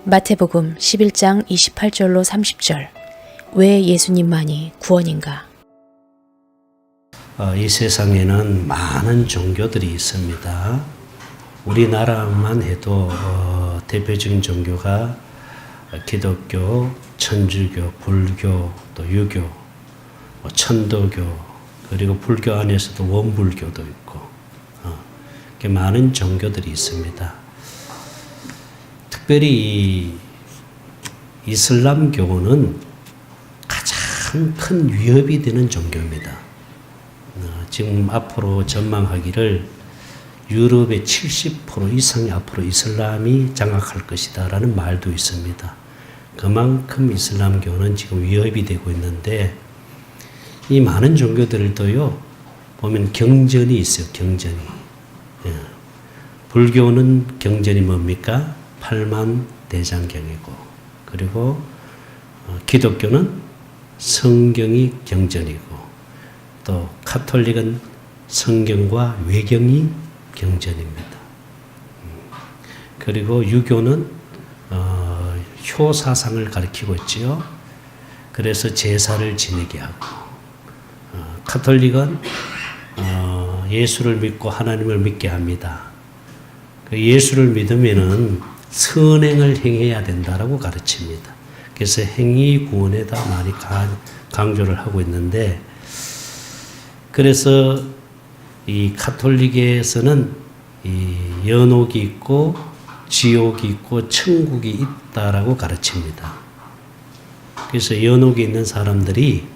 마태복음 11장 28절로 30절. 왜 예수님만이 구원인가? 이 세상에는 많은 종교들이 있습니다. 우리나라만 해도 대표적인 종교가 기독교, 천주교, 불교, 또 유교, 천도교, 그리고 불교 안에서도 원불교도 있고 이렇게 많은 종교들이 있습니다. 특별히 이슬람교는 가장 큰 위협이 되는 종교입니다. 지금 앞으로 전망하기를 유럽의 70% 이상이 앞으로 이슬람이 장악할 것이다 라는 말도 있습니다. 그만큼 이슬람교는 지금 위협이 되고 있는데 이 많은 종교들도요 보면 경전이 있어요. 경전이. 불교는 경전이 뭡니까? 팔만대장경이고, 그리고 기독교는 성경이 경전이고, 또 카톨릭은 성경과 외경이 경전입니다. 그리고 유교는 효사상을 가리키고 있지요. 그래서 제사를 지내게 하고, 카톨릭은 예수를 믿고 하나님을 믿게 합니다. 예수를 믿으면은 선행을 행해야 된다라고 가르칩니다. 그래서 행위 구원에다 많이 강조를 하고 있는데, 그래서 이 카톨릭에서는 이 연옥이 있고 지옥이 있고 천국이 있다라고 가르칩니다. 그래서 연옥에 있는 사람들이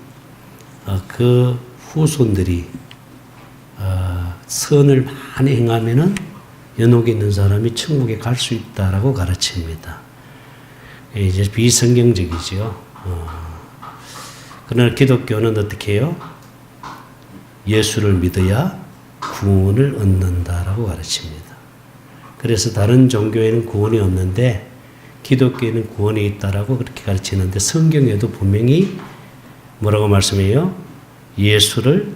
그 후손들이 선을 많이 행하면은 연옥에 있는 사람이 천국에 갈 수 있다라고 가르칩니다. 이제 비성경적이죠. 그러나 기독교는 어떻게 해요? 예수를 믿어야 구원을 얻는다라고 가르칩니다. 그래서 다른 종교에는 구원이 없는데 기독교에는 구원이 있다라고 그렇게 가르치는데, 성경에도 분명히 뭐라고 말씀해요? 예수를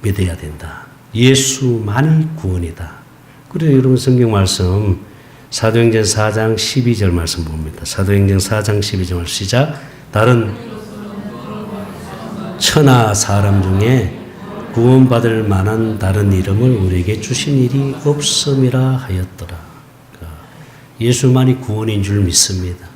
믿어야 된다. 예수만이 구원이다. 그래서 여러분 성경 말씀 사도행전 4장 12절 말씀 봅니다. 사도행전 4장 12절 말씀 시작. 다른 천하 사람 중에 구원받을 만한 다른 이름을 우리에게 주신 일이 없음이라 하였더라. 예수만이 구원인 줄 믿습니다.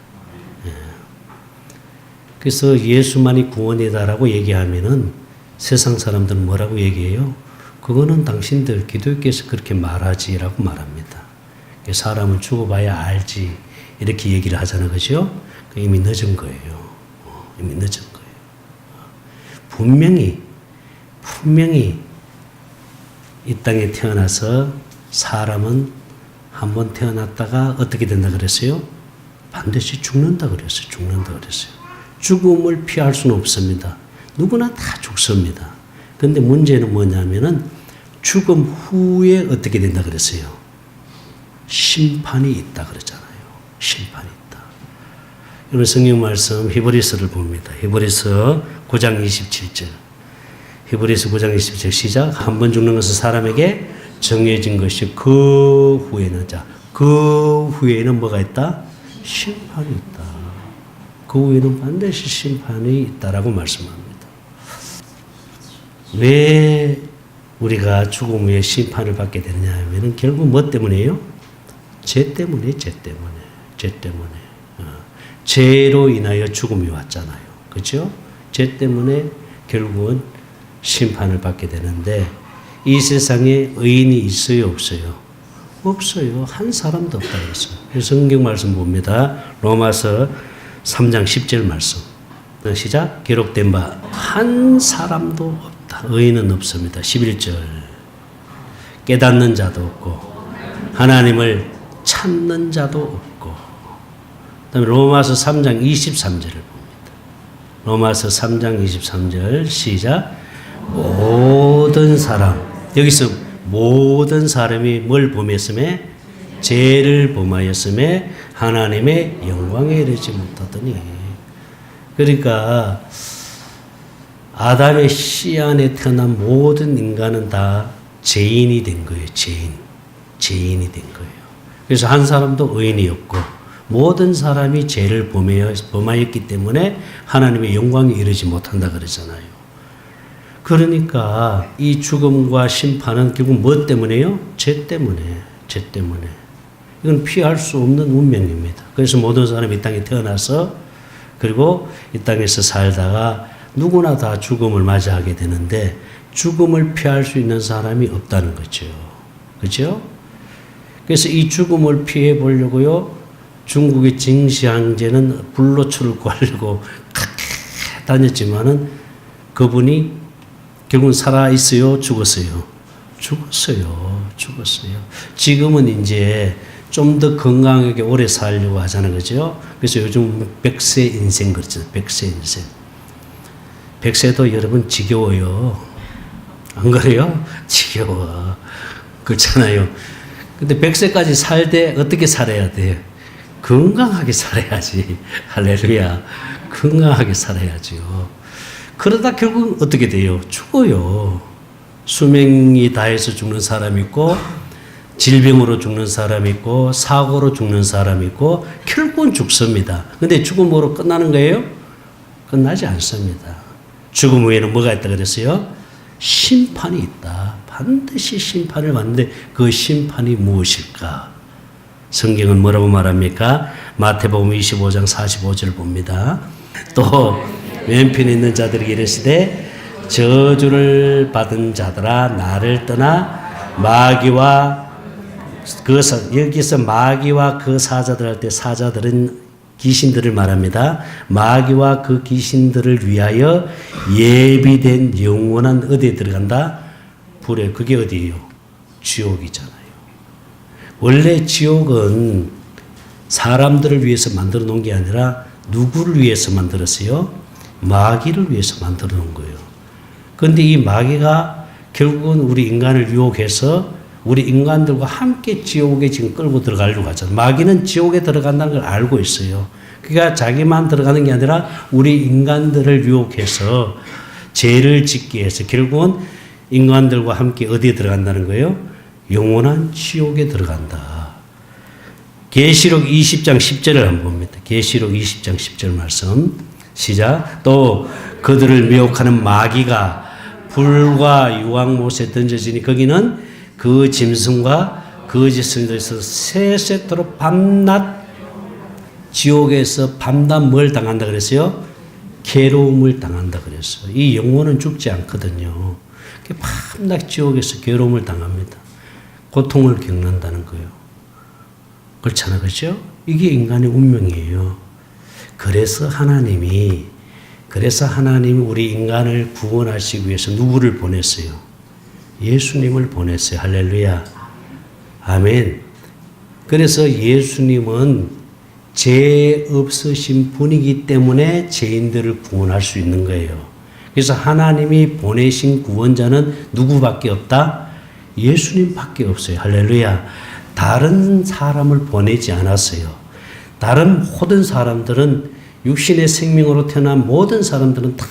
그래서 예수만이 구원이다라고 얘기하면은 세상 사람들은 뭐라고 얘기해요? 그거는 당신들 기독교에서 그렇게 말하지라고 말합니다. 사람은 죽어봐야 알지 이렇게 얘기를 하잖아요. 그죠? 이미 늦은 거예요. 이미 늦은 거예요. 분명히 이 땅에 태어나서 사람은 한번 태어났다가 어떻게 된다 그랬어요? 반드시 죽는다 그랬어요. 죽는다 그랬어요. 죽음을 피할 수는 없습니다. 누구나 다 죽습니다. 근데 문제는 뭐냐면은 죽음 후에 어떻게 된다 그랬어요? 심판이 있다 그랬잖아요. 심판이 있다. 여러분 성경 말씀 히브리서를 봅니다. 히브리서 9장 27절. 히브리서 9장 27절 시작. 한 번 죽는 것은 사람에게 정해진 것이 그 후에는 뭐가 있다? 심판이 있다. 그 후에는 반드시 심판이 있다라고 말씀합니다. 왜 우리가 죽음 후에 심판을 받게 되느냐 하면 결국 뭐 때문이에요? 죄 때문에. 죄로 인하여 죽음이 왔잖아요. 그렇죠? 죄 때문에 결국은 심판을 받게 되는데, 이 세상에 의인이 있어요, 없어요? 없어요. 한 사람도 없다 그랬어요. 성경 말씀 봅니다. 로마서 3장 10절 말씀. 시작. 기록된 바 한 사람도 없다. 의인은 없습니다. 11절. 깨닫는 자도 없고 하나님을 찾는 자도 없고. 그다음에 로마서 3장 23절을 봅니다. 로마서 3장 23절 시작. 모든 사람, 여기서 모든 사람이 뭘 범했음에? 죄를 범하였음에 하나님의 영광에 이르지 못하더니. 그러니까 아담의 씨 안에 태어난 모든 인간은 다 죄인이 된 거예요. 죄인이 된 거예요. 그래서 한 사람도 의인이 없고 모든 사람이 죄를 범하였기 때문에 하나님의 영광에 이르지 못한다 그러잖아요. 그러니까 이 죽음과 심판은 결국 뭐 때문에요? 죄 때문에. 이건 피할 수 없는 운명입니다. 그래서 모든 사람이 이 땅에 태어나서 그리고 이 땅에서 살다가 누구나 다 죽음을 맞이하게 되는데 죽음을 피할 수 있는 사람이 없다는 거죠. 그죠? 그래서 이 죽음을 피해 보려고요. 중국의 징시황제는 불로초를 구하려고 그렇게 다녔지만은 그분이 결국은 살아있어요? 죽었어요? 죽었어요. 지금은 이제 좀 더 건강하게 오래 살려고 하자는 거죠. 그래서 요즘 100세 인생 그렇죠. 100세 인생. 100세도 여러분 지겨워요. 안 그래요? 지겨워. 그렇잖아요. 근데 100세까지 살 때 어떻게 살아야 돼? 건강하게 살아야지. 할렐루야. 건강하게 살아야죠. 그러다 결국 어떻게 돼요? 죽어요. 수명이 다해서 죽는 사람 있고 질병으로 죽는 사람 있고 사고로 죽는 사람 있고 결국은 죽습니다. 근데 죽음으로 끝나는 거예요? 끝나지 않습니다. 죽음 후에는 뭐가 있다 그랬어요? 심판이 있다. 반드시 심판을 받는데 그 심판이 무엇일까? 성경은 뭐라고 말합니까? 마태복음 25장 45절 봅니다. 또 왼편에 있는 자들에게 이르시되 저주를 받은 자들아 나를 떠나 마귀와 여기서 마귀와 그 사자들 할 때 사자들은 귀신들을 말합니다. 마귀와 그 귀신들을 위하여 예비된 영원한 어디에 들어간다? 불에. 그게 어디예요? 지옥이잖아요. 원래 지옥은 사람들을 위해서 만들어 놓은 게 아니라 누구를 위해서 만들었어요? 마귀를 위해서 만들어 놓은 거예요. 그런데 이 마귀가 결국은 우리 인간을 유혹해서 우리 인간들과 함께 지옥에 지금 끌고 들어가려고 하잖아요. 마귀는 지옥에 들어간다는 걸 알고 있어요. 그러니까 자기만 들어가는 게 아니라 우리 인간들을 유혹해서 죄를 짓게 해서 결국은 인간들과 함께 어디에 들어간다는 거예요? 영원한 지옥에 들어간다. 계시록 20장 10절을 한번 봅니다. 계시록 20장 10절 말씀. 시작. 또 그들을 미혹하는 마귀가 불과 유황못에 던져지니 거기는 그 짐승과 거짓을 들여서 세세토록 밤낮 지옥에서 밤낮 뭘 당한다 그랬어요? 괴로움을 당한다 그랬어요. 이 영혼은 죽지 않거든요. 밤낮 지옥에서 괴로움을 당합니다. 고통을 겪는다는 거예요. 그렇잖아, 그렇죠? 이게 인간의 운명이에요. 그래서 하나님이 우리 인간을 구원하시기 위해서 누구를 보냈어요? 예수님을 보냈어요. 할렐루야. 아멘. 그래서 예수님은 죄 없으신 분이기 때문에 죄인들을 구원할 수 있는 거예요. 그래서 하나님이 보내신 구원자는 누구밖에 없다? 예수님밖에 없어요. 할렐루야. 다른 사람을 보내지 않았어요. 다른 모든 사람들은 육신의 생명으로 태어난 모든 사람들은 다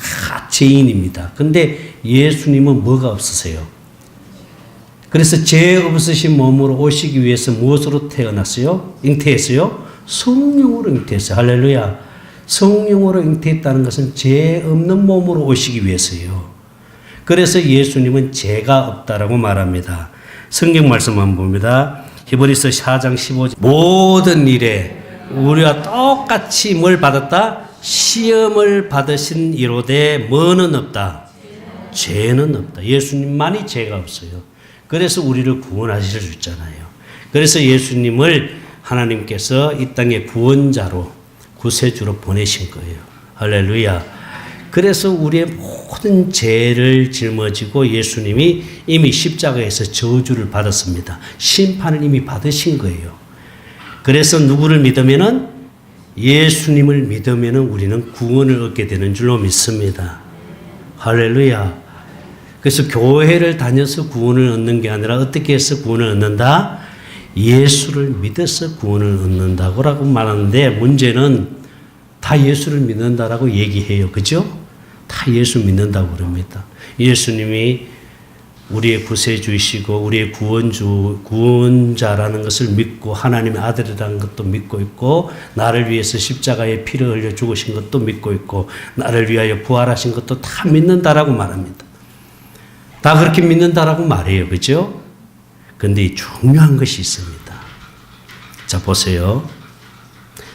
죄인입니다. 근데 예수님은 뭐가 없으세요? 그래서 죄 없으신 몸으로 오시기 위해서 무엇으로 태어났어요? 잉태했어요? 성령으로 잉태했어요. 할렐루야. 성령으로 잉태했다는 것은 죄 없는 몸으로 오시기 위해서요. 그래서 예수님은 죄가 없다라고 말합니다. 성경 말씀 한번 봅니다. 히브리서 4장 15절. 모든 일에 우리와 똑같이 뭘 받았다? 시험을 받으신 이로되 뭐는 없다? 죄는 없다. 예수님만이 죄가 없어요. 그래서 우리를 구원하실 수 있잖아요. 그래서 예수님을 하나님께서 이 땅의 구원자로 구세주로 보내신 거예요. 할렐루야. 그래서 우리의 모든 죄를 짊어지고 예수님이 이미 십자가에서 저주를 받았습니다. 심판을 이미 받으신 거예요. 그래서 누구를 믿으면은 예수님을 믿으면은 우리는 구원을 얻게 되는 줄로 믿습니다. 할렐루야. 그래서 교회를 다녀서 구원을 얻는 게 아니라 어떻게 해서 구원을 얻는다? 예수를 믿어서 구원을 얻는다고 말하는데 문제는 다 예수를 믿는다라고 얘기해요. 그죠? 다 예수 믿는다고 그럽니다. 예수님이 우리의 구세주이시고 우리의 구원자라는 것을 믿고 하나님의 아들이라는 것도 믿고 있고 나를 위해서 십자가에 피를 흘려 죽으신 것도 믿고 있고 나를 위하여 부활하신 것도 다 믿는다라고 말합니다. 다 그렇게 믿는다라고 말해요. 그죠? 근데 중요한 것이 있습니다. 자, 보세요.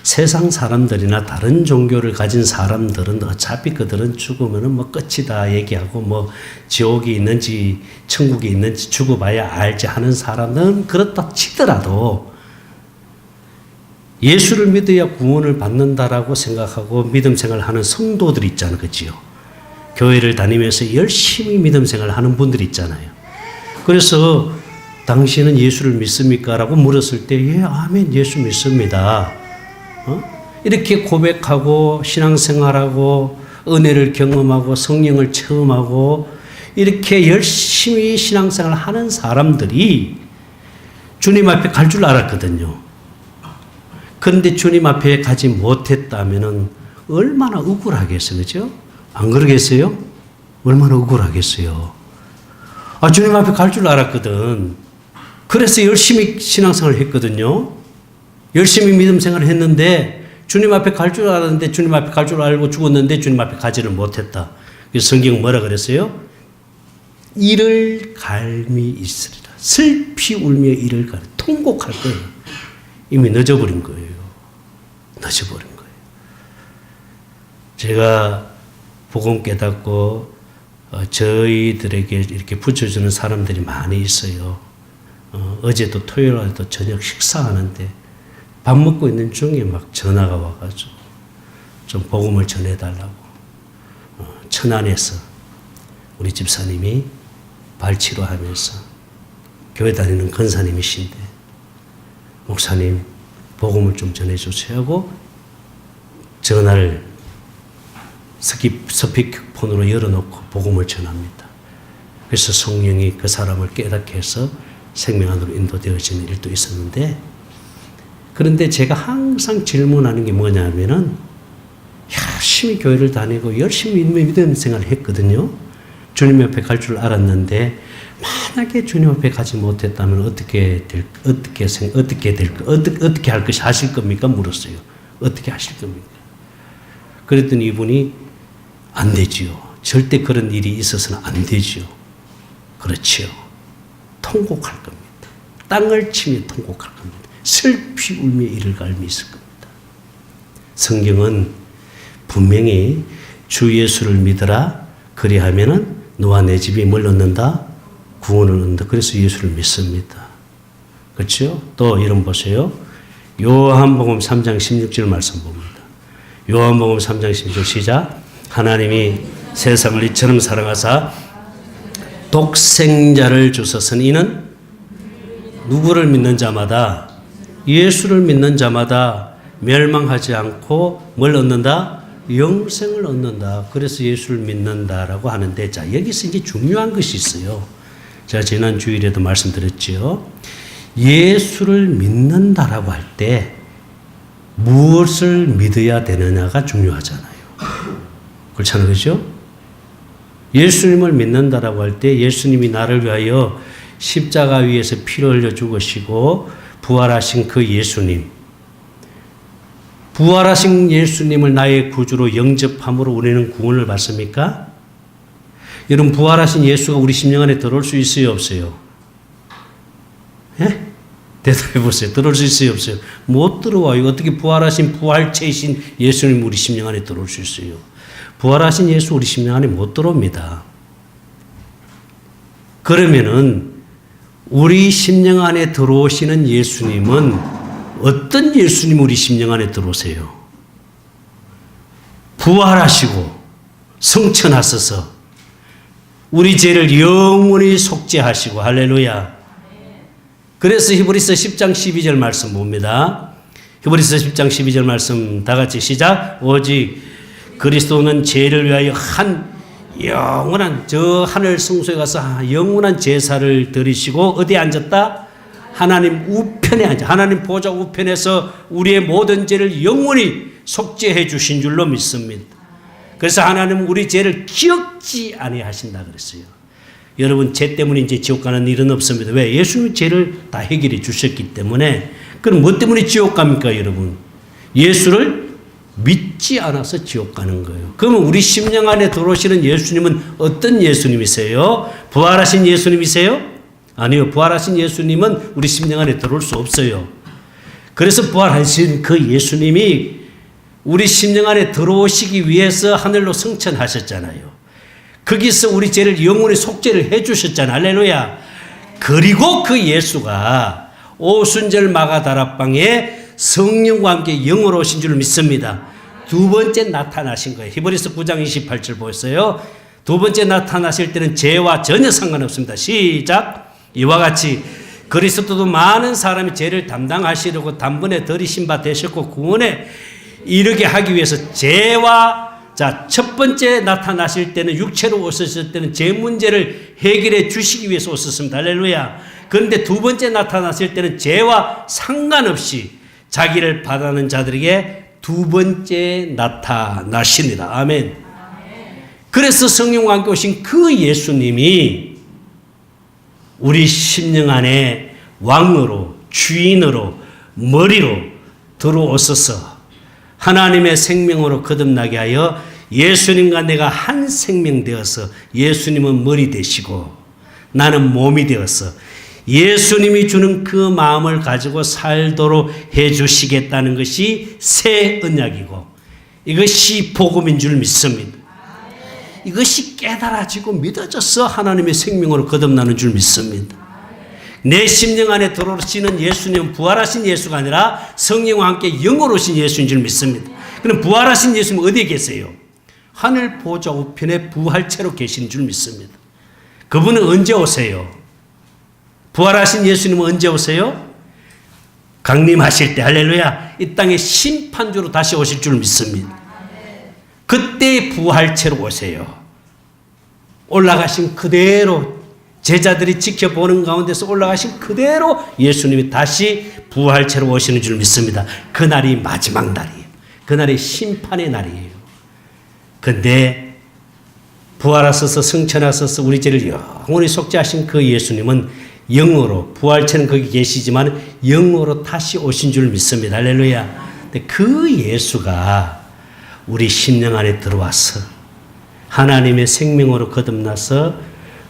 세상 사람들이나 다른 종교를 가진 사람들은 어차피 그들은 죽으면은 뭐 끝이다 얘기하고 뭐 지옥이 있는지 천국이 있는지 죽어봐야 알지 하는 사람은 그렇다 치더라도 예수를 믿어야 구원을 받는다라고 생각하고 믿음 생활을 하는 성도들 있잖아요. 그지요? 교회를 다니면서 열심히 믿음 생활을 하는 분들 있잖아요. 그래서 당신은 예수를 믿습니까? 라고 물었을 때 예, 아멘, 예수 믿습니다. 이렇게 고백하고 신앙생활하고 은혜를 경험하고 성령을 체험하고 이렇게 열심히 신앙생활을 하는 사람들이 주님 앞에 갈 줄 알았거든요. 그런데 주님 앞에 가지 못했다면 얼마나 억울하겠어요. 그죠? 안 그러겠어요? 얼마나 억울하겠어요. 아, 주님 앞에 갈 줄 알았거든. 그래서 열심히 신앙생활을 했거든요. 열심히 믿음 생활을 했는데 주님 앞에 갈 줄 알았는데 주님 앞에 갈 줄 알고 죽었는데 주님 앞에 가지를 못했다. 그래서 성경은 뭐라 그랬어요? 이를 갈미 있으리라. 슬피 울며 이를 갈미. 통곡할 거예요. 이미 늦어버린 거예요. 늦어버린 거예요. 제가 복음 깨닫고 저희들에게 이렇게 붙여주는 사람들이 많이 있어요. 어제도 토요일에도 저녁 식사하는데 밥 먹고 있는 중에 막 전화가 와가지고 좀 복음을 전해달라고. 천안에서 우리 집사님이 발치료하면서 교회 다니는 권사님이신데 목사님 복음을 좀 전해주세요 하고 전화를 스피커폰으로 열어놓고 복음을 전합니다. 그래서 성령이 그 사람을 깨닫게 해서 생명 안으로 인도되어지는 일도 있었는데 그런데 제가 항상 질문하는 게 뭐냐면은 열심히 교회를 다니고 열심히 믿음 생활을 했거든요. 주님 앞에 갈 줄 알았는데 만약에 주님 앞에 가지 못했다면 어떻게 할 것이 하실 겁니까? 물었어요. 어떻게 하실 겁니까? 그랬더니 이분이 안 되지요. 절대 그런 일이 있어서는 안 되지요. 그렇지요. 통곡할 겁니다. 땅을 치며 통곡할 겁니다. 슬피 울며 이를 갈미 있을 겁니다. 성경은 분명히 주 예수를 믿어라. 그리하면은 너와 내 집이 뭘 얻는다? 구원을 얻는다. 그래서 예수를 믿습니다. 그렇죠? 또 이런 보세요. 요한복음 3장 16절 말씀 봅니다. 요한복음 3장 16절 시작. 하나님이 세상을 이처럼 사랑하사 독생자를 주셨으니 이는 누구를 믿는 자마다 예수를 믿는 자마다 멸망하지 않고 뭘 얻는다? 영생을 얻는다. 그래서 예수를 믿는다라고 하는데 자 여기서 이제 중요한 것이 있어요. 제가 지난 주일에도 말씀드렸죠. 예수를 믿는다라고 할 때 무엇을 믿어야 되느냐가 중요하잖아요. 그렇잖아요. 그렇죠? 예수님을 믿는다라고 할 때 예수님이 나를 위하여 십자가 위에서 피를 흘려 죽으시고 부활하신 그 예수님, 부활하신 예수님을 나의 구주로 영접함으로 우리는 구원을 받습니까? 여러분 부활하신 예수가 우리 심령 안에 들어올 수 있어요? 없어요? 예? 대답해 보세요. 들어올 수 있어요? 없어요? 못 들어와요. 어떻게 부활하신 부활체이신 예수님 우리 심령 안에 들어올 수 있어요? 부활하신 예수 우리 심령 안에 못 들어옵니다. 그러면은 우리 심령 안에 들어오시는 예수님은 어떤 예수님 우리 심령 안에 들어오세요? 부활하시고 성천하셔서 우리 죄를 영원히 속죄하시고 할렐루야. 그래서 히브리서 10장 12절 말씀 봅니다. 히브리서 10장 12절 말씀 다 같이 시작. 오직 그리스도는 죄를 위하여 한 영원한 저 하늘 성소에 가서 영원한 제사를 드리시고 어디에 앉았다? 하나님 우편에 앉아 하나님 보좌 우편에서 우리의 모든 죄를 영원히 속죄해 주신 줄로 믿습니다. 그래서 하나님은 우리 죄를 기억지 아니하신다 그랬어요. 여러분 죄 때문에 이제 지옥 가는 일은 없습니다. 왜? 예수님이 죄를 다 해결해 주셨기 때문에. 그럼 뭐 때문에 지옥 갑니까 여러분? 예수를 믿지 않아서 지옥 가는 거예요. 그러면 우리 심령 안에 들어오시는 예수님은 어떤 예수님이세요? 부활하신 예수님이세요? 아니요. 부활하신 예수님은 우리 심령 안에 들어올 수 없어요. 그래서 부활하신 그 예수님이 우리 심령 안에 들어오시기 위해서 하늘로 승천하셨잖아요. 거기서 우리 죄를 영원히 속죄를 해 주셨잖아요. 할렐루야. 그리고 그 예수가 오순절 마가다락방에 성령과 함께 영으로 오신 줄 믿습니다. 두 번째 나타나신 거예요. 히브리서 9장 28절 보였어요. 두 번째 나타나실 때는 죄와 전혀 상관없습니다. 시작. 이와 같이 그리스도도 많은 사람이 죄를 담당하시려고 단번에 들이신 바 되셨고 구원에 이르게 하기 위해서 죄와 첫 번째 나타나실 때는 육체로 오셨을 때는 죄 문제를 해결해 주시기 위해서 오셨습니다. 할렐루야. 그런데 두 번째 나타나실 때는 죄와 상관없이 자기를 받아는 자들에게 두 번째 나타나십니다. 아멘. 그래서 성령과 함께 오신 그 예수님이 우리 심령 안에 왕으로 주인으로 머리로 들어오셔서 하나님의 생명으로 거듭나게 하여 예수님과 내가 한 생명 되어서 예수님은 머리 되시고 나는 몸이 되어서 예수님이 주는 그 마음을 가지고 살도록 해주시겠다는 것이 새 언약이고 이것이 복음인 줄 믿습니다. 이것이 깨달아지고 믿어져서 하나님의 생명으로 거듭나는 줄 믿습니다. 내 심령 안에 들어오시는 예수님은 부활하신 예수가 아니라 성령과 함께 영으로 오신 예수인 줄 믿습니다. 그럼 부활하신 예수님은 어디에 계세요? 하늘 보좌 우편에 부활체로 계신 줄 믿습니다. 그분은 언제 오세요? 부활하신 예수님은 언제 오세요? 강림하실 때 할렐루야 이 땅에 심판주로 다시 오실 줄 믿습니다. 그때 부활체로 오세요. 올라가신 그대로 제자들이 지켜보는 가운데서 올라가신 그대로 예수님이 다시 부활체로 오시는 줄 믿습니다. 그날이 마지막 날이에요. 그날이 심판의 날이에요. 그런데 부활하셔서 승천하셔서 우리 죄를 영원히 속죄하신 그 예수님은 영으로 부활체는 거기 계시지만 영으로 다시 오신 줄 믿습니다. 할렐루야. 근데 그 예수가 우리 심령 안에 들어와서 하나님의 생명으로 거듭나서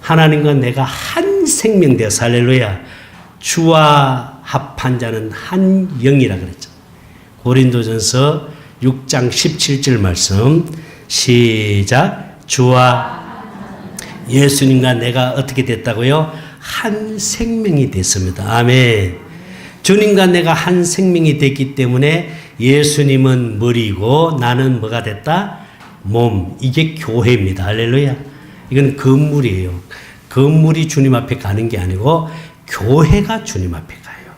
하나님과 내가 한 생명 되어서 할렐루야 주와 합한 자는 한 영이라 그랬죠. 고린도전서 6장 17절 말씀 시작. 주와 예수님과 내가 어떻게 됐다고요? 한 생명이 됐습니다. 아멘. 주님과 내가 한 생명이 됐기 때문에 예수님은 머리고 나는 뭐가 됐다? 몸. 이게 교회입니다. 할렐루야. 이건 건물이에요. 건물이 주님 앞에 가는 게 아니고 교회가 주님 앞에 가요.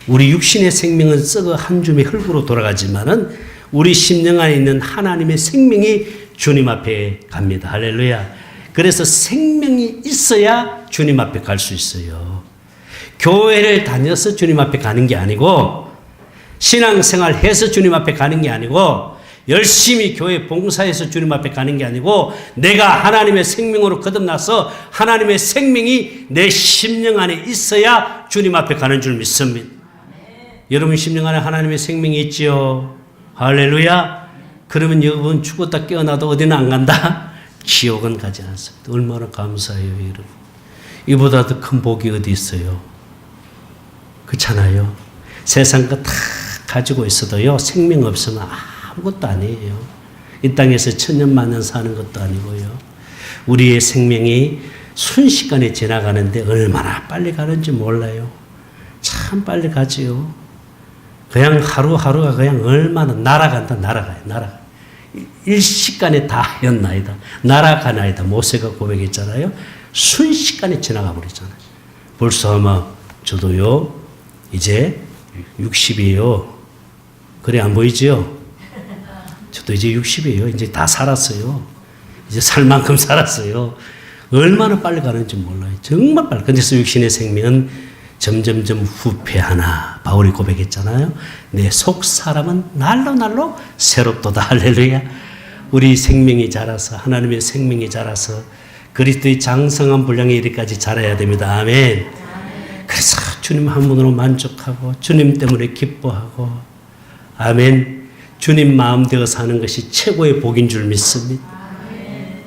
우리 육신의 생명은 썩어 한 줌의 흙으로 돌아가지만은 우리 심령 안에 있는 하나님의 생명이 주님 앞에 갑니다. 할렐루야. 그래서 생명이 있어야 주님 앞에 갈 수 있어요. 교회를 다녀서 주님 앞에 가는 게 아니고 신앙생활 해서 주님 앞에 가는 게 아니고 열심히 교회 봉사해서 주님 앞에 가는 게 아니고 내가 하나님의 생명으로 거듭나서 하나님의 생명이 내 심령 안에 있어야 주님 앞에 가는 줄 믿습니다. 여러분 심령 안에 하나님의 생명이 있지요. 할렐루야. 그러면 여러분 죽었다 깨어나도 어디는 안 간다? 지옥은 가지 않습니다. 얼마나 감사해요 여러분. 이보다 더 큰 복이 어디 있어요? 그렇잖아요. 세상 거 다 가지고 있어도요 생명 없으면 아무것도 아니에요. 이 땅에서 천년만년 사는 것도 아니고요. 우리의 생명이 순식간에 지나가는데 얼마나 빨리 가는지 몰라요. 참 빨리 가지요. 그냥 하루하루가 그냥 얼마나 날아간다. 날아가요. 일시간에 다 하였나이다. 날아가나이다. 모세가 고백했잖아요. 순식간에 지나가 버리잖아요. 벌써 아마 저도요 이제 60이에요. 그래 안 보이지요? 저도 이제 60이에요. 이제 다 살았어요. 이제 살 만큼 살았어요. 얼마나 빨리 가는지 몰라요. 정말 빨리. 그래서 육신의 생명은 점점점 후퇴하나. 바울이 고백했잖아요. 내 속 사람은 날로 새롭도다. 할렐루야. 우리 생명이 자라서 하나님의 생명이 자라서 그리스도의 장성한 분량에 이르기까지 자라야 됩니다. 아멘. 그래서 주님 한 분으로 만족하고 주님 때문에 기뻐하고 아멘. 주님 마음 되어 사는 것이 최고의 복인 줄 믿습니다.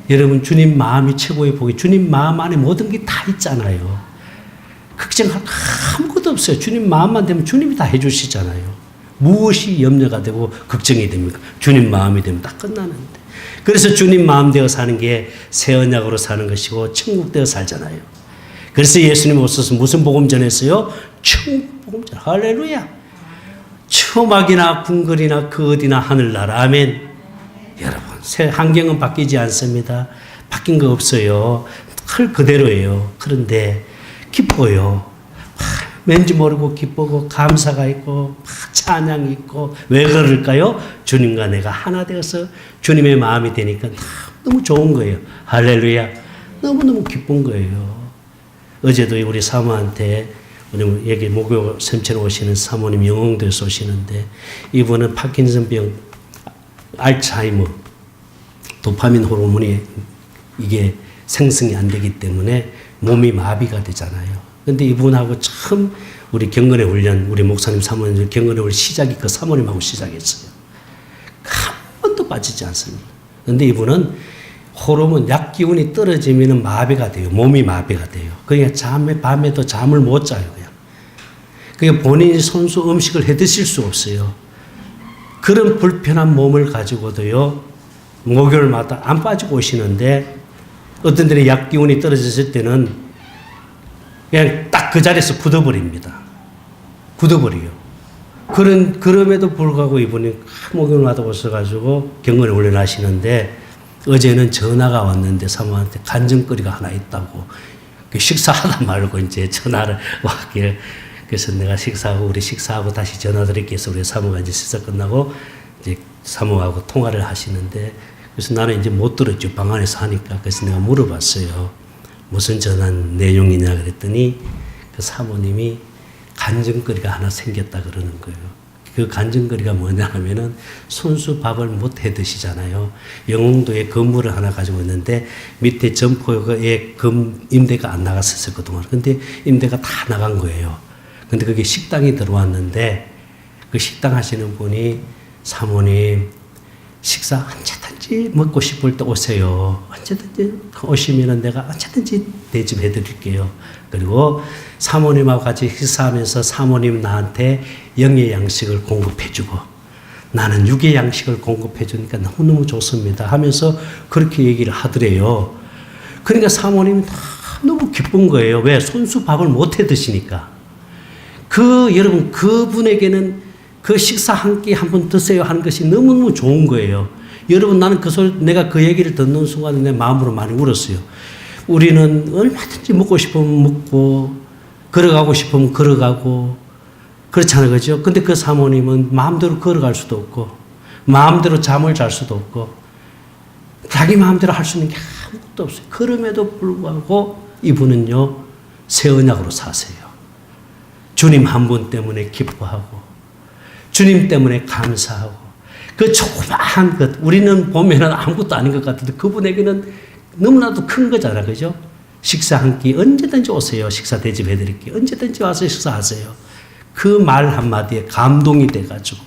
여러분 주님 마음이 최고의 복이 주님 마음 안에 모든 게 다 있잖아요. 걱정할 아무것도 없어요. 주님 마음만 되면 주님이 다 해주시잖아요. 무엇이 염려가 되고 걱정이 됩니까? 주님 마음이 되면 다 끝나는데. 그래서 주님 마음 되어 사는 게 새 언약으로 사는 것이고 천국 되어 살잖아요. 그래서 예수님 오셔서 무슨 복음 전했어요? 천국 복음 전. 할렐루야. 초막이나 궁궐이나 그 어디나 하늘나라. 아멘. 여러분 새 환경은 바뀌지 않습니다. 바뀐 거 없어요. 늘 그대로예요. 그런데 기뻐요. 왠지 모르고 기쁘고 감사가 있고 찬양이 있고 왜 그럴까요? 주님과 내가 하나 되어서 주님의 마음이 되니까 너무 좋은 거예요. 할렐루야. 너무너무 기쁜 거예요. 어제도 우리 사모한테 우리 여기 목요 sem체로 오시는 사모님 영흥도에서 오시는데 이분은 파킨슨병, 알츠하이머, 도파민 호르몬이 이게 생성이 안 되기 때문에 몸이 마비가 되잖아요. 근데 이분하고 처음 우리 경건의 훈련, 우리 목사님 사모님 경건의 훈련 시작이 그 사모님하고 시작했어요. 한 번도 빠지지 않습니다. 근데 이분은 호르몬 약 기운이 떨어지면 마비가 돼요. 몸이 마비가 돼요. 그러니까 밤에도 잠을 못 자요. 그러니까 본인이 손수 음식을 해 드실 수 없어요. 그런 불편한 몸을 가지고도요, 목요일마다 안 빠지고 오시는데 어떤 데는 약 기운이 떨어졌을 때는 그냥 딱 그 자리에서 굳어버립니다. 굳어버려요. 그럼에도 불구하고 이분이 목요일마다 오셔가지고 경건에 훈련하시는데 어제는 전화가 왔는데 사모한테 간증거리가 하나 있다고 식사하다 말고 이제 전화를 왔길. 그래서 내가 우리 식사하고 다시 전화 드릴게 해서 우리 사모가 이제 식사 끝나고 이제 사모하고 통화를 하시는데 그래서 나는 이제 못 들었죠. 방 안에서 하니까. 그래서 내가 물어봤어요. 무슨 전화 내용이냐 그랬더니 그 사모님이 간증거리가 하나 생겼다 그러는 거예요. 그 간증거리가 뭐냐 하면은 손수 밥을 못 해 드시잖아요. 영흥도에 건물을 하나 가지고 있는데 밑에 점포에 임대가 안 나갔었어요, 그동안. 근데 임대가 다 나간 거예요. 근데 그게 식당이 들어왔는데 그 식당 하시는 분이 사모님 식사 언제든지 먹고 싶을 때 오세요. 언제든지 오시면은 내가 언제든지 대접해 드릴게요. 그리고 사모님하고 같이 식사하면서 사모님 나한테 영의 양식을 공급해 주고 나는 육의 양식을 공급해 주니까 너무너무 좋습니다 하면서 그렇게 얘기를 하더래요. 그러니까 사모님이 너무 기쁜 거예요. 왜? 손수 밥을 못 해 드시니까. 여러분 그분에게는 그 식사 한 끼 한 번 드세요 하는 것이 너무너무 좋은 거예요. 여러분 나는 내가 그 얘기를 듣는 순간에 내 마음으로 많이 울었어요. 우리는 얼마든지 먹고 싶으면 먹고 걸어가고 싶으면 걸어가고 그렇잖아요. 그죠? 근데 그 사모님은 마음대로 걸어갈 수도 없고 마음대로 잠을 잘 수도 없고 자기 마음대로 할 수 있는 게 아무것도 없어요. 그럼에도 불구하고 이분은요 새 언약으로 사세요. 주님 한 분 때문에 기뻐하고 주님 때문에 감사하고 그 조그마한 것 우리는 보면은 아무것도 아닌 것 같은데 그분에게는 너무나도 큰 거잖아. 그죠? 식사 한 끼 언제든지 오세요. 식사 대접해 드릴게요. 언제든지 와서 식사하세요. 그 말 한마디에 감동이 돼가지고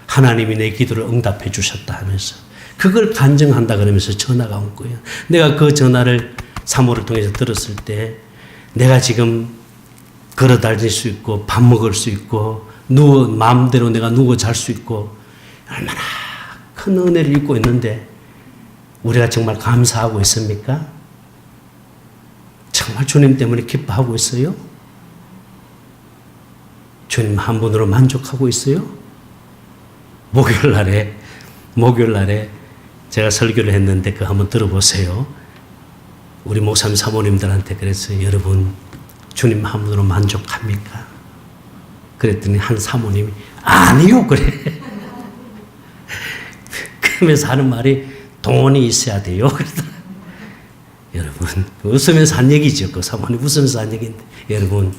하나님이 내 기도를 응답해 주셨다 하면서 그걸 간증한다 그러면서 전화가 온 거예요. 내가 그 전화를 사모를 통해서 들었을 때 내가 지금 걸어 다닐 수 있고 밥 먹을 수 있고 마음대로 내가 누워 잘 수 있고 얼마나 큰 은혜를 입고 있는데 우리가 정말 감사하고 있습니까? 정말 주님 때문에 기뻐하고 있어요? 주님 한 분으로 만족하고 있어요? 목요일 날에 제가 설교를 했는데 그거 한번 들어보세요. 우리 목사님 사모님들한테 그랬어요. 여러분 주님 한 분으로 만족합니까? 그랬더니 한 사모님이 아니요 그래. 그러면서 하는 말이 돈이 있어야 돼요. 여러분 웃으면서 한 얘기죠. 그 사모님 웃으면서 한 얘기인데 여러분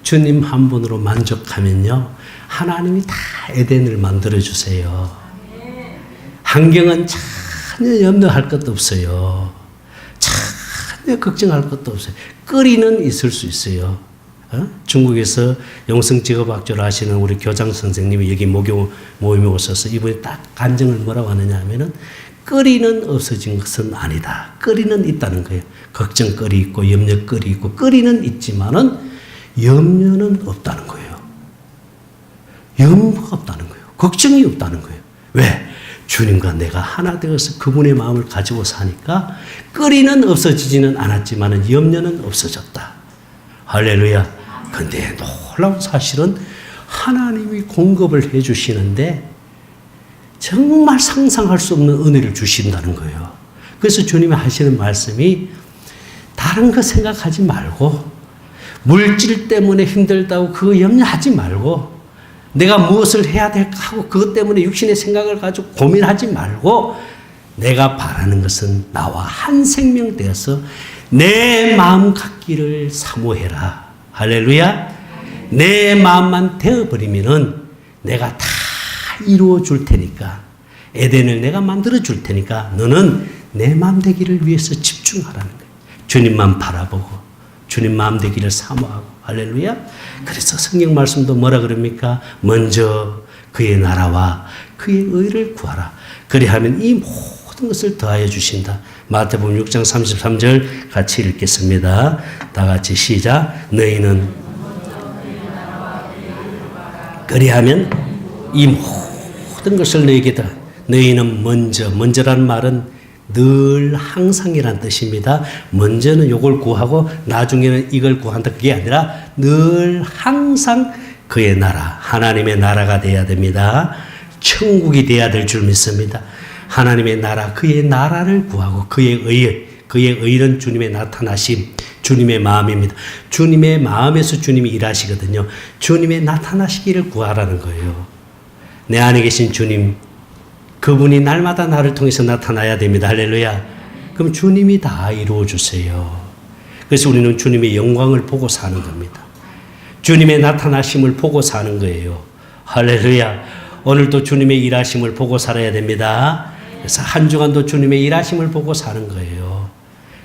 주님 한 분으로 만족하면요 하나님이 다 에덴을 만들어 주세요. 환경은 전혀 염려할 것도 없어요. 전혀 걱정할 것도 없어요. 거리는 있을 수 있어요. 중국에서 영성직업학교를 하시는 우리 교장 선생님이 여기 모임에 오셔서 이번에 딱 간증을 뭐라고 하느냐 하면은 거리는 없어진 것은 아니다. 거리는 있다는 거예요. 걱정거리 있고 염려거리 있고 거리는 있지만은 염려는 없다는 거예요. 염려가 없다는 거예요. 걱정이 없다는 거예요. 왜? 주님과 내가 하나 되어서 그분의 마음을 가지고 사니까 거리는 없어지지는 않았지만은 염려는 없어졌다. 할렐루야. 근데 놀라운 사실은 하나님이 공급을 해 주시는데 정말 상상할 수 없는 은혜를 주신다는 거예요. 그래서 주님이 하시는 말씀이 다른 거 생각하지 말고 물질 때문에 힘들다고 그거 염려하지 말고 내가 무엇을 해야 될까 하고 그것 때문에 육신의 생각을 가지고 고민하지 말고 내가 바라는 것은 나와 한 생명 되어서 내 마음 갖기를 사모해라. 할렐루야. 내 마음만 되어버리면은 내가 다 이루어 줄 테니까 에덴을 내가 만들어 줄 테니까 너는 내 마음 되기를 위해서 집중하라는 거예요. 주님만 바라보고 주님 마음 되기를 사모하고 할렐루야. 그래서 성경 말씀도 뭐라 그럽니까? 먼저 그의 나라와 그의 의를 구하라. 그리하면 이 모든 것을 더하여 주신다. 마태복음 6장 33절 같이 읽겠습니다. 다 같이 시작. 너희는 그리하면 이 모든 것을 너희에게 다. 너희는 먼저라는 말은 늘 항상이란 뜻입니다. 먼저는 이걸 구하고 나중에는 이걸 구한다. 그게 아니라 늘 항상 그의 나라, 하나님의 나라가 돼야 됩니다. 천국이 돼야 될 줄 믿습니다. 하나님의 나라, 그의 나라를 구하고 그의 의는 주님의 나타나심, 주님의 마음입니다. 주님의 마음에서 주님이 일하시거든요. 주님의 나타나시기를 구하라는 거예요. 내 안에 계신 주님, 그분이 날마다 나를 통해서 나타나야 됩니다. 할렐루야. 그럼 주님이 다 이루어 주세요. 그래서 우리는 주님의 영광을 보고 사는 겁니다. 주님의 나타나심을 보고 사는 거예요. 할렐루야. 오늘도 주님의 일하심을 보고 살아야 됩니다. 그래서 한 주간도 주님의 일하심을 보고 사는 거예요.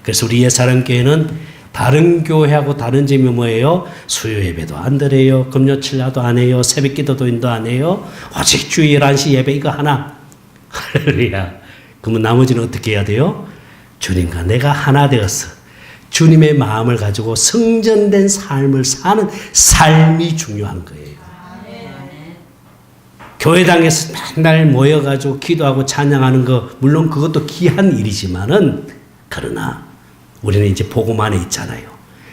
그래서 우리 예사람교회는 다른 교회하고 다른 점이 뭐예요? 수요 예배도 안 드려요. 금요칠야도 안 해요. 새벽 기도도 안 해요. 오직 주 11시 예배 이거 하나. 할렐루야. 그러면 나머지는 어떻게 해야 돼요? 주님과 내가 하나 되어서 주님의 마음을 가지고 성전된 삶을 사는 삶이 중요한 거예요. 교회당에서 맨날 모여가지고 기도하고 찬양하는 거 물론 그것도 귀한 일이지만은 그러나 우리는 이제 복음 안에 있잖아요.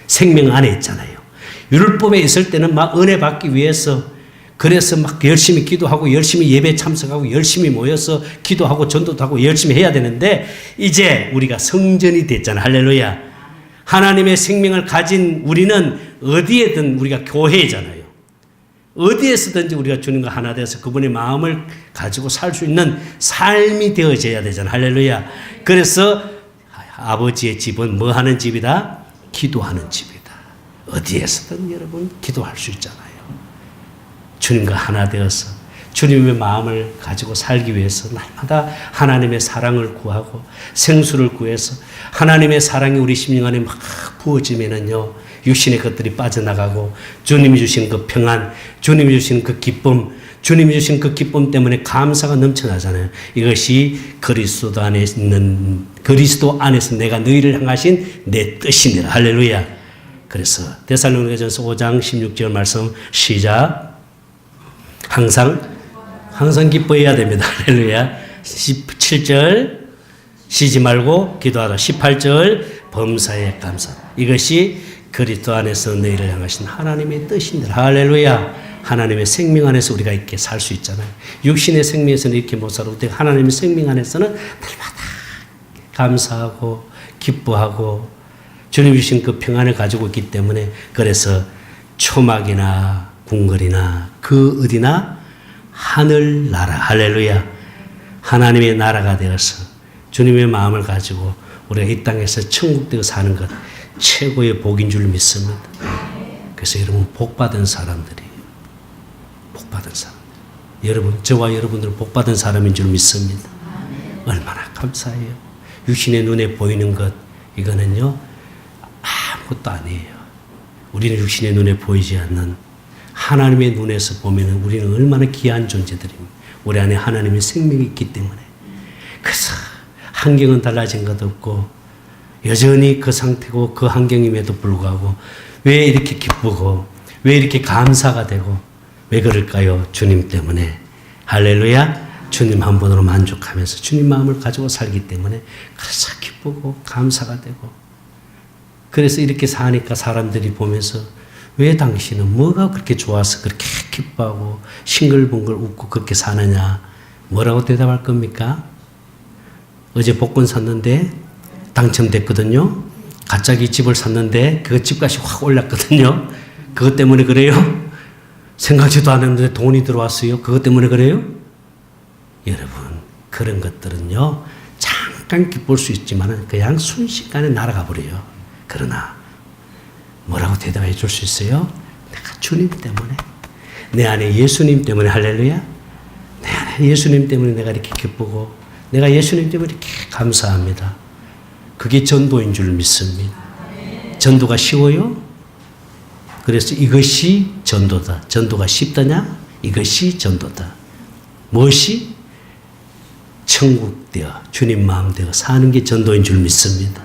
생명 안에 있잖아요. 율법에 있을 때는 막 은혜 받기 위해서 그래서 막 열심히 기도하고 열심히 예배 참석하고 열심히 모여서 기도하고 전도도 하고 열심히 해야 되는데 이제 우리가 성전이 됐잖아요. 할렐루야. 하나님의 생명을 가진 우리는 어디에든 우리가 교회잖아요. 어디에서든지 우리가 주님과 하나 되어서 그분의 마음을 가지고 살 수 있는 삶이 되어져야 되잖아요. 할렐루야. 그래서 아버지의 집은 뭐 하는 집이다? 기도하는 집이다. 어디에서든 여러분 기도할 수 있잖아요. 주님과 하나 되어서 주님의 마음을 가지고 살기 위해서 날마다 하나님의 사랑을 구하고 생수를 구해서 하나님의 사랑이 우리 심령 안에 막 부어지면은요, 육신의 것들이 빠져나가고 주님이 주신 그 평안, 주님이 주신 그 기쁨, 주님이 주신 그 기쁨 때문에 감사가 넘쳐나잖아요. 이것이 그리스도 안에 있는, 그리스도 안에서 내가 너희를 향하신 내 뜻이니라. 할렐루야. 그래서 데살로니가전서 5장 16절 말씀 시작. 항상 기뻐해야 됩니다. 할렐루야. 17절 쉬지 말고 기도하라. 18절 범사에 감사. 이것이 그리스도 안에서 너희를 향하신 하나님의 뜻인데 할렐루야. 하나님의 생명 안에서 우리가 이렇게 살 수 있잖아요. 육신의 생명에서는 이렇게 못 살고 하나님의 생명 안에서는 날마다 감사하고 기뻐하고 주님 주신 그 평안을 가지고 있기 때문에 그래서 초막이나 궁궐이나 그 어디나 하늘나라 할렐루야. 하나님의 나라가 되어서 주님의 마음을 가지고 우리가 이 땅에서 천국되어 사는 것 최고의 복인 줄 믿습니다. 그래서 여러분 복받은 사람들이에요. 복받은 사람. 여러분 저와 여러분들은 복받은 사람인 줄 믿습니다. 얼마나 감사해요. 육신의 눈에 보이는 것 이거는요 아무것도 아니에요. 우리는 육신의 눈에 보이지 않는 하나님의 눈에서 보면 우리는 얼마나 귀한 존재들입니다. 우리 안에 하나님의 생명이 있기 때문에. 그래서 환경은 달라진 것도 없고 여전히 그 상태고 그 환경임에도 불구하고 왜 이렇게 기쁘고 왜 이렇게 감사가 되고 왜 그럴까요? 주님 때문에. 할렐루야. 주님 한 분으로 만족하면서 주님 마음을 가지고 살기 때문에 그래서 기쁘고 감사가 되고 그래서 이렇게 사니까 사람들이 보면서 왜 당신은 뭐가 그렇게 좋아서 그렇게 기뻐하고 싱글벙글 웃고 그렇게 사느냐 뭐라고 대답할 겁니까? 어제 복권 샀는데 당첨됐거든요. 갑자기 집을 샀는데 그 집값이 확 올랐거든요. 그것 때문에 그래요? 생각지도 않았는데 돈이 들어왔어요. 그것 때문에 그래요? 여러분 그런 것들은요 잠깐 기쁠 수 있지만 그냥 순식간에 날아가 버려요. 그러나 뭐라고 대답해 줄 수 있어요? 내가 주님 때문에 내 안에 예수님 때문에 할렐루야 내 안에 예수님 때문에 내가 이렇게 기쁘고 내가 예수님 때문에 이렇게 감사합니다. 그게 전도인 줄 믿습니다. 전도가 쉬워요? 그래서 이것이 전도다. 전도가 쉽다냐? 이것이 전도다. 무엇이? 천국되어 주님 마음대로 사는 게 전도인 줄 믿습니다.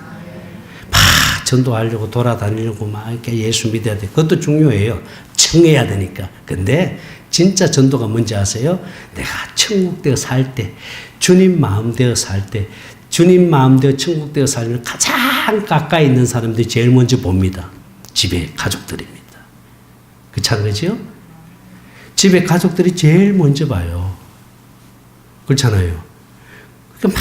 막 전도하려고 돌아다니려고 막 이렇게 예수 믿어야 돼. 그것도 중요해요. 청해야 되니까. 근데 진짜 전도가 뭔지 아세요? 내가 천국되어 살 때, 주님 마음대로 살 때, 주님 마음대로 천국되어 살면 가장 가까이 있는 사람들이 제일 먼저 봅니다. 집에 가족들입니다. 그렇지 않으죠? 집에 가족들이 제일 먼저 봐요. 그렇잖아요. 막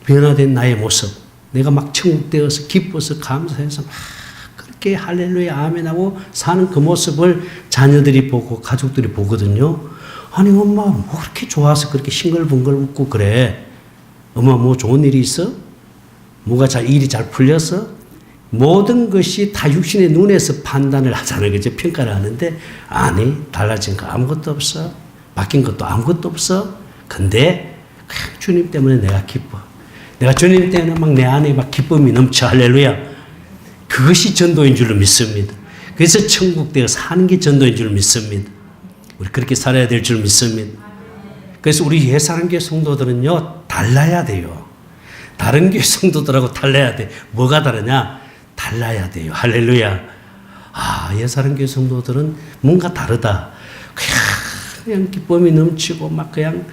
변화된 나의 모습, 내가 막 천국되어서 기뻐서 감사해서 막 그렇게 할렐루야 아멘하고 사는 그 모습을 자녀들이 보고 가족들이 보거든요. 아니 엄마 뭐 그렇게 좋아서 그렇게 싱글벙글 웃고 그래? 엄마 뭐 좋은 일이 있어? 뭐가 일이 잘 풀렸어? 모든 것이 다 육신의 눈에서 판단을 하잖아요. 그죠? 평가를 하는데 아니 달라진 거 아무것도 없어. 바뀐 것도 아무것도 없어. 근데 주님 때문에 내가 기뻐. 내가 주님 때문에 막 내 안에 막 기쁨이 넘쳐. 할렐루야. 그것이 전도인 줄로 믿습니다. 그래서 천국되어 사는 게 전도인 줄 믿습니다. 우리 그렇게 살아야 될 줄 믿습니다. 그래서 우리 예사랑교회 성도들은요 달라야 돼요. 다른 교회 성도들하고 달라야 돼. 뭐가 다르냐? 달라야 돼요. 할렐루야. 아, 예사랑교회 성도들은 뭔가 다르다. 그냥 기쁨이 넘치고 막 그냥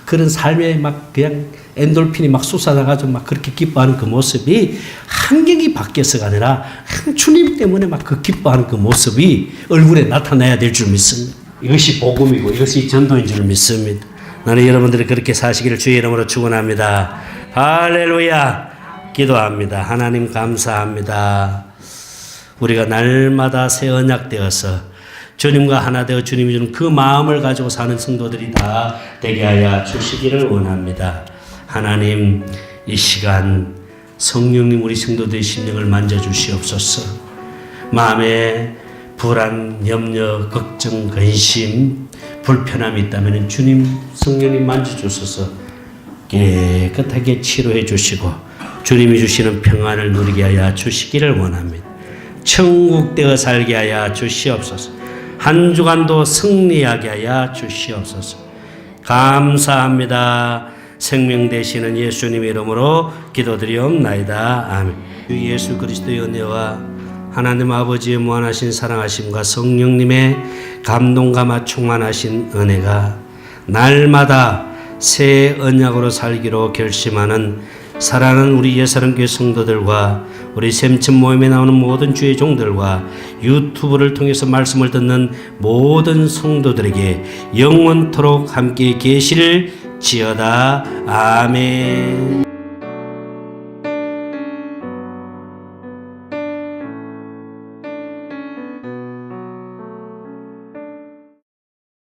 그런 삶에 막 그냥 엔돌핀이 막 솟아나가지고 막 그렇게 기뻐하는 그 모습이 환경이 바뀌어서가 아니라 주님 때문에 막 그 기뻐하는 그 모습이 얼굴에 나타나야 될 줄 믿습니다. 이것이 복음이고 이것이 전도인 줄 믿습니다. 나는 여러분들이 그렇게 사시기를 주의 이름으로 축원합니다. 할렐루야. 기도합니다. 하나님 감사합니다. 우리가 날마다 새 언약되어서 주님과 하나 되어 주님이 주는 그 마음을 가지고 사는 성도들이 다 되게 하여 주시기를 원합니다. 하나님 이 시간 성령님 우리 성도들의 심령을 만져주시옵소서. 마음에 불안, 염려, 걱정, 근심, 불편함이 있다면 주님 성령님 만져주셔서 깨끗하게 치료해 주시고 주님이 주시는 평안을 누리게 하여 주시기를 원합니다. 천국되어 살게 하여 주시옵소서. 한 주간도 승리하게 하여 주시옵소서. 감사합니다. 생명 되시는 예수님의 이름으로 기도드리옵나이다. 아멘. 예수 그리스도의 은혜와 하나님 아버지의 무한하신 사랑하심과 성령님의 감동감화 충만하신 은혜가 날마다 새 언약으로 살기로 결심하는 사랑하는 우리 예사랑교회 성도들과 우리 샘천 모임에 나오는 모든 주의 종들과 유튜브를 통해서 말씀을 듣는 모든 성도들에게 영원토록 함께 계시를 지어다. 아멘.